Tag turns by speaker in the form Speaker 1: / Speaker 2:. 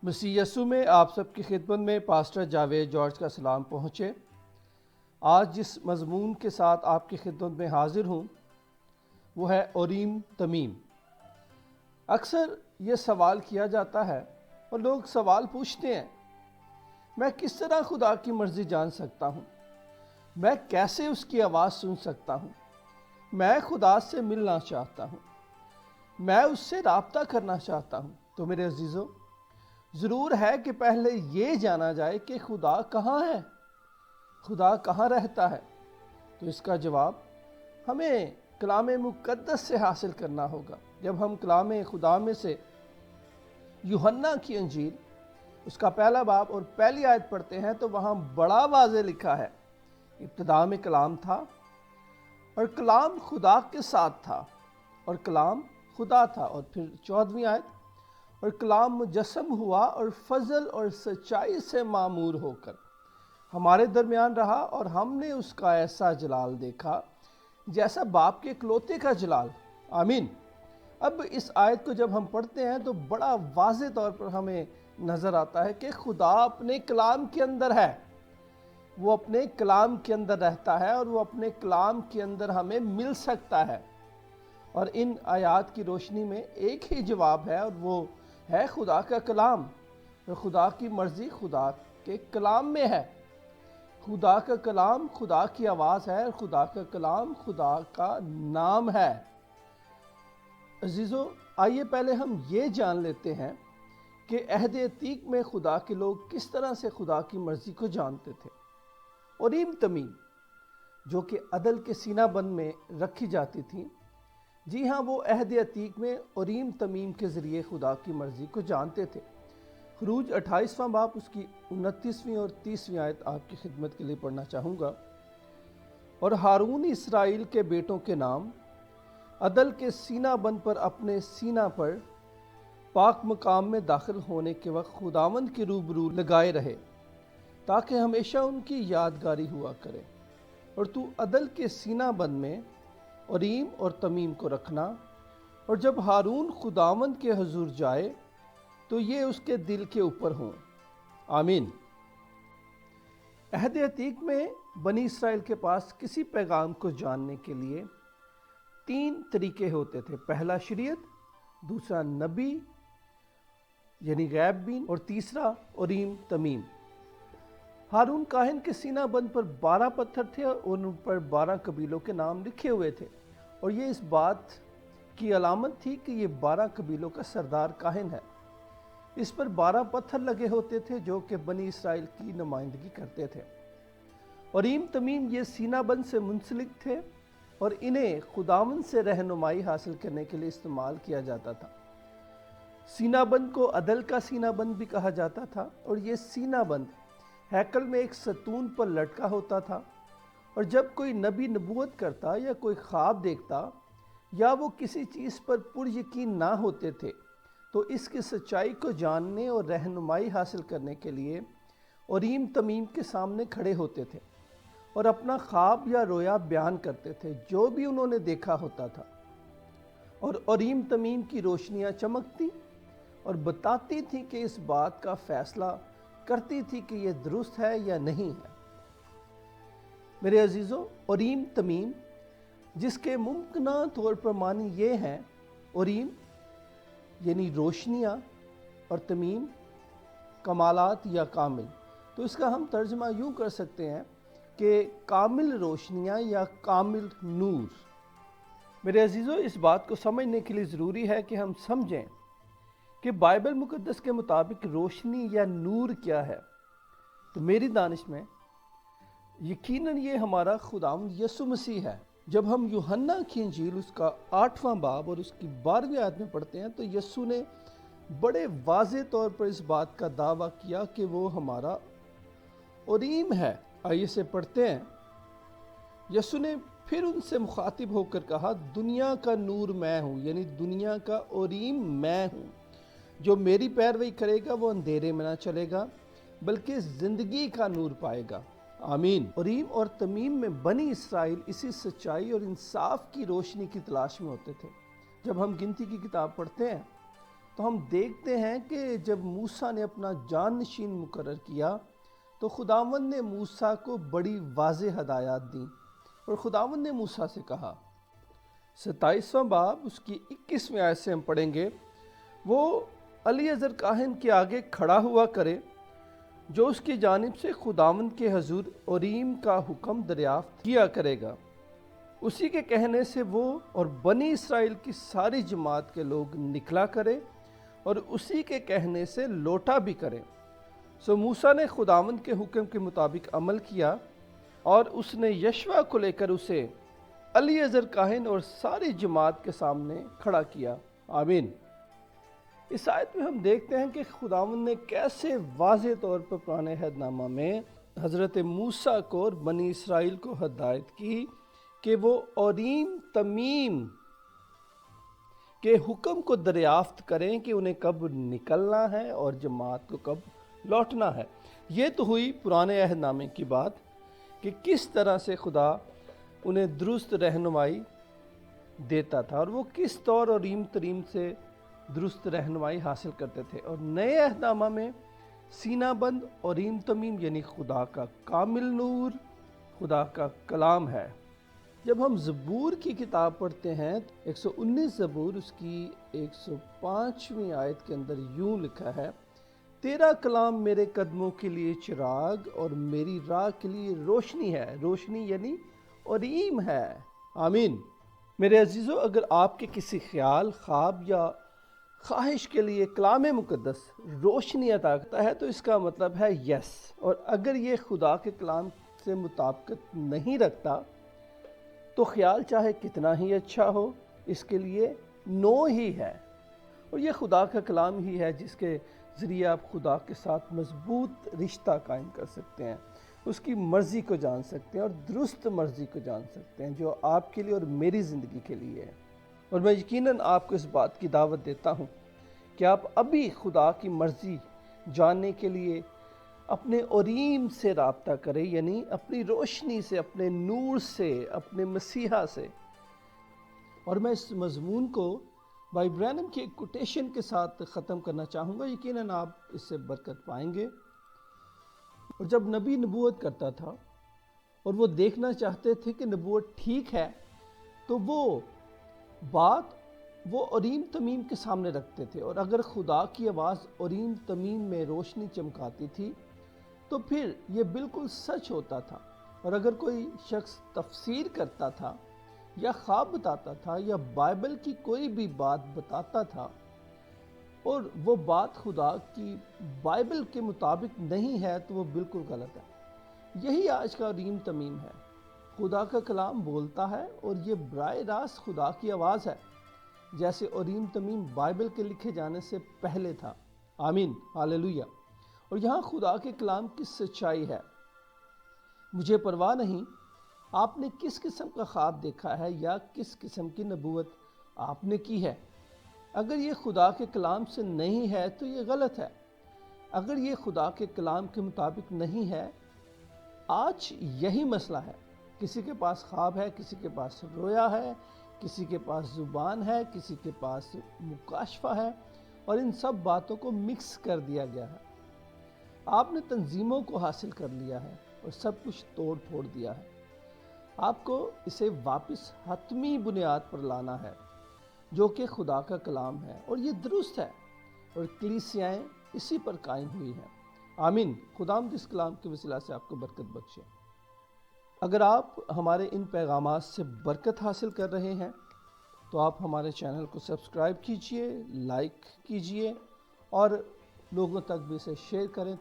Speaker 1: مسیح یسوع میں آپ سب کی خدمت میں پاسٹر جاوید جارج کا سلام پہنچے۔ آج جس مضمون کے ساتھ آپ کی خدمت میں حاضر ہوں وہ ہے اوریم تمیم۔ اکثر یہ سوال کیا جاتا ہے اور لوگ سوال پوچھتے ہیں، میں کس طرح خدا کی مرضی جان سکتا ہوں؟ میں کیسے اس کی آواز سن سکتا ہوں؟ میں خدا سے ملنا چاہتا ہوں، میں اس سے رابطہ کرنا چاہتا ہوں۔ تو میرے عزیزو، ضرور ہے کہ پہلے یہ جانا جائے کہ خدا کہاں ہے، خدا کہاں رہتا ہے۔ تو اس کا جواب ہمیں کلام مقدس سے حاصل کرنا ہوگا۔ جب ہم کلام خدا میں سے یوحنا کی انجیل اس کا پہلا باب اور پہلی آیت پڑھتے ہیں تو وہاں بڑا واضح لکھا ہے، ابتدا میں کلام تھا اور کلام خدا کے ساتھ تھا اور کلام خدا تھا۔ اور پھر 14ویں آیت، اور کلام مجسم ہوا اور فضل اور سچائی سے معمور ہو کر ہمارے درمیان رہا، اور ہم نے اس کا ایسا جلال دیکھا جیسا باپ کے اکلوتے کا جلال۔ آمین۔ اب اس آیت کو جب ہم پڑھتے ہیں تو بڑا واضح طور پر ہمیں نظر آتا ہے کہ خدا اپنے کلام کے اندر ہے، وہ اپنے کلام کے اندر رہتا ہے اور وہ اپنے کلام کے اندر ہمیں مل سکتا ہے۔ اور ان آیات کی روشنی میں ایک ہی جواب ہے، اور وہ ہے خدا کا کلام، اور خدا کی مرضی خدا کے کلام میں ہے۔ خدا کا کلام خدا کی آواز ہے، اور خدا کا کلام خدا کا نام ہے۔ عزیزو، آئیے پہلے ہم یہ جان لیتے ہیں کہ عہد عتیق میں خدا کے لوگ کس طرح سے خدا کی مرضی کو جانتے تھے۔ اوریم تمیم جو کہ عدل کے سینہ بند میں رکھی جاتی تھیں، جی ہاں، وہ عہد عتیق میں اوریم تمیم کے ذریعے خدا کی مرضی کو جانتے تھے۔ خروج 28واں باب اس کی 29ویں اور 30ویں آیت آپ کی خدمت کے لیے پڑھنا چاہوں گا۔ اور ہارون اسرائیل کے بیٹوں کے نام عدل کے سینہ بند پر اپنے سینہ پر پاک مقام میں داخل ہونے کے وقت خداوند کے روبرو لگائے رہے، تاکہ ہمیشہ ان کی یادگاری ہوا کرے۔ اور تو عدل کے سینہ بند میں اوریم اور تمیم کو رکھنا، اور جب ہارون خداوند کے حضور جائے تو یہ اس کے دل کے اوپر ہوں۔ آمین۔ عہد عتیق میں بنی اسرائیل کے پاس کسی پیغام کو جاننے کے لیے 3 طریقے ہوتے تھے۔ پہلا شریعت، دوسرا نبی یعنی غیب بین، اور تیسرا اوریم تمیم۔ ہارون کاہن کے سینہ بند پر 12 پتھر تھے اور ان پر 12 قبیلوں کے نام لکھے ہوئے تھے، اور یہ اس بات کی علامت تھی کہ یہ 12 قبیلوں کا سردار کاہن ہے۔ اس پر 12 پتھر لگے ہوتے تھے جو کہ بنی اسرائیل کی نمائندگی کرتے تھے۔ اوریم تمیم یہ سینہ بند سے منسلک تھے اور انہیں خداوند سے رہنمائی حاصل کرنے کے لیے استعمال کیا جاتا تھا۔ سینہ بند کو عدل کا سینہ بند بھی کہا جاتا تھا، اور یہ سینہ بند ہیکل میں ایک ستون پر لٹکا ہوتا تھا، اور جب کوئی نبی نبوت کرتا یا کوئی خواب دیکھتا یا وہ کسی چیز پر پر یقین نہ ہوتے تھے تو اس کی سچائی کو جاننے اور رہنمائی حاصل کرنے کے لیے اوریم تمیم کے سامنے کھڑے ہوتے تھے اور اپنا خواب یا رویا بیان کرتے تھے جو بھی انہوں نے دیکھا ہوتا تھا، اور اوریم تمیم کی روشنیاں چمکتی اور بتاتی تھی کہ اس بات کا فیصلہ کرتی تھی کہ یہ درست ہے یا نہیں ہے۔ میرے عزیزوں، اوریم تمیم جس کے ممکنہ طور پر معنی یہ ہیں، اوریم یعنی روشنیاں اور تمیم کمالات یا کامل، تو اس کا ہم ترجمہ یوں کر سکتے ہیں کہ کامل روشنیاں یا کامل نور۔ میرے عزیزوں، اس بات کو سمجھنے کے لیے ضروری ہے کہ ہم سمجھیں کہ بائبل مقدس کے مطابق روشنی یا نور کیا ہے۔ تو میری دانش میں یقیناً یہ ہمارا خداوند یسوع مسیح ہے۔ جب ہم یوحنا کی انجیل اس کا 8واں باب اور اس کی 12ویں آیت میں پڑھتے ہیں تو یسوع نے بڑے واضح طور پر اس بات کا دعویٰ کیا کہ وہ ہمارا اوریم ہے۔ آئیے سے پڑھتے ہیں۔ یسوع نے پھر ان سے مخاطب ہو کر کہا، دنیا کا نور میں ہوں، یعنی دنیا کا اوریم میں ہوں۔ جو میری پیروی کرے گا وہ اندھیرے میں نہ چلے گا بلکہ زندگی کا نور پائے گا۔ آمین۔ اوریم اور تمیم میں بنی اسرائیل اسی سچائی اور انصاف کی روشنی کی تلاش میں ہوتے تھے۔ جب ہم گنتی کی کتاب پڑھتے ہیں تو ہم دیکھتے ہیں کہ جب موسیٰ نے اپنا جانشین مقرر کیا تو خداوند نے موسیٰ کو بڑی واضح ہدایات دیں، اور خداوند نے موسیٰ سے کہا، 27واں باب اس کی 21ویں آیت سے ہم پڑھیں گے، وہ الیعزر کاہن کے آگے کھڑا ہوا کرے جو اس کی جانب سے خداوند کے حضور اوریم کا حکم دریافت کیا کرے گا، اسی کے کہنے سے وہ اور بنی اسرائیل کی ساری جماعت کے لوگ نکلا کرے اور اسی کے کہنے سے لوٹا بھی کرے۔ سو موسیٰ نے خداوند کے حکم کے مطابق عمل کیا اور اس نے یشوع کو لے کر اسے الیعزر کاہن اور ساری جماعت کے سامنے کھڑا کیا۔ آمین۔ اس آیت میں ہم دیکھتے ہیں کہ خداوند نے کیسے واضح طور پر پرانے عہد نامہ میں حضرت موسیٰ کو اور بنی اسرائیل کو ہدایت کی کہ وہ اوریم تمیم کے حکم کو دریافت کریں کہ انہیں کب نکلنا ہے اور جماعت کو کب لوٹنا ہے۔ یہ تو ہوئی پرانے عہد نامے کی بات کہ کس طرح سے خدا انہیں درست رہنمائی دیتا تھا اور وہ کس طور اوریم تریم سے درست رہنمائی حاصل کرتے تھے۔ اور نئے عہد نامہ میں سینہ بند اوریم تمیم یعنی خدا کا کامل نور، خدا کا کلام ہے۔ جب ہم زبور کی کتاب پڑھتے ہیں 119 زبور اس کی 105ویں آیت کے اندر یوں لکھا ہے، تیرا کلام میرے قدموں کے لیے چراغ اور میری راہ کے لیے روشنی ہے۔ روشنی یعنی اوریم ہے۔ آمین۔ میرے عزیزو، اگر آپ کے کسی خیال، خواب یا خواہش کے لیے کلام مقدس روشنی عطا کرتا ہے تو اس کا مطلب ہے یس، اور اگر یہ خدا کے کلام سے مطابقت نہیں رکھتا تو خیال چاہے کتنا ہی اچھا ہو اس کے لیے نو ہی ہے۔ اور یہ خدا کا کلام ہی ہے جس کے ذریعے آپ خدا کے ساتھ مضبوط رشتہ قائم کر سکتے ہیں، اس کی مرضی کو جان سکتے ہیں اور درست مرضی کو جان سکتے ہیں جو آپ کے لیے اور میری زندگی کے لیے ہے۔ اور میں یقیناً آپ کو اس بات کی دعوت دیتا ہوں کہ آپ ابھی خدا کی مرضی جاننے کے لیے اپنے اوریم سے رابطہ کریں، یعنی اپنی روشنی سے، اپنے نور سے، اپنے مسیحا سے۔ اور میں اس مضمون کو بھائی برینم کی ایک کوٹیشن کے ساتھ ختم کرنا چاہوں گا، یقیناً آپ اس سے برکت پائیں گے۔ اور جب نبی نبوت کرتا تھا اور وہ دیکھنا چاہتے تھے کہ نبوت ٹھیک ہے تو وہ بات وہ اوریم تمیم کے سامنے رکھتے تھے، اور اگر خدا کی آواز اوریم تمیم میں روشنی چمکاتی تھی تو پھر یہ بالکل سچ ہوتا تھا۔ اور اگر کوئی شخص تفسیر کرتا تھا یا خواب بتاتا تھا یا بائبل کی کوئی بھی بات بتاتا تھا اور وہ بات خدا کی بائبل کے مطابق نہیں ہے تو وہ بالکل غلط ہے۔ یہی آج کا اوریم تمیم ہے۔ خدا کا کلام بولتا ہے اور یہ براہ راست خدا کی آواز ہے، جیسے اوریم تمیم بائبل کے لکھے جانے سے پہلے تھا۔ آمین، ہاللویہ۔ اور یہاں خدا کے کلام کی سچائی ہے۔ مجھے پرواہ نہیں آپ نے کس قسم کا خواب دیکھا ہے یا کس قسم کی نبوت آپ نے کی ہے، اگر یہ خدا کے کلام سے نہیں ہے تو یہ غلط ہے۔ اگر یہ خدا کے کلام کے مطابق نہیں ہے، آج یہی مسئلہ ہے۔ کسی کے پاس خواب ہے، کسی کے پاس رویا ہے، کسی کے پاس زبان ہے، کسی کے پاس مکاشفہ ہے، اور ان سب باتوں کو مکس کر دیا گیا ہے۔ آپ نے تنظیموں کو حاصل کر لیا ہے اور سب کچھ توڑ پھوڑ دیا ہے۔ آپ کو اسے واپس حتمی بنیاد پر لانا ہے جو کہ خدا کا کلام ہے، اور یہ درست ہے، اور کلیسیائیں اسی پر قائم ہوئی ہیں۔ آمین۔ خداوند اس کلام کے وسیلہ سے آپ کو برکت بخشے۔ اگر آپ ہمارے ان پیغامات سے برکت حاصل کر رہے ہیں تو آپ ہمارے چینل کو سبسکرائب کیجئے، لائک کیجئے اور لوگوں تک بھی اسے شیئر کریں۔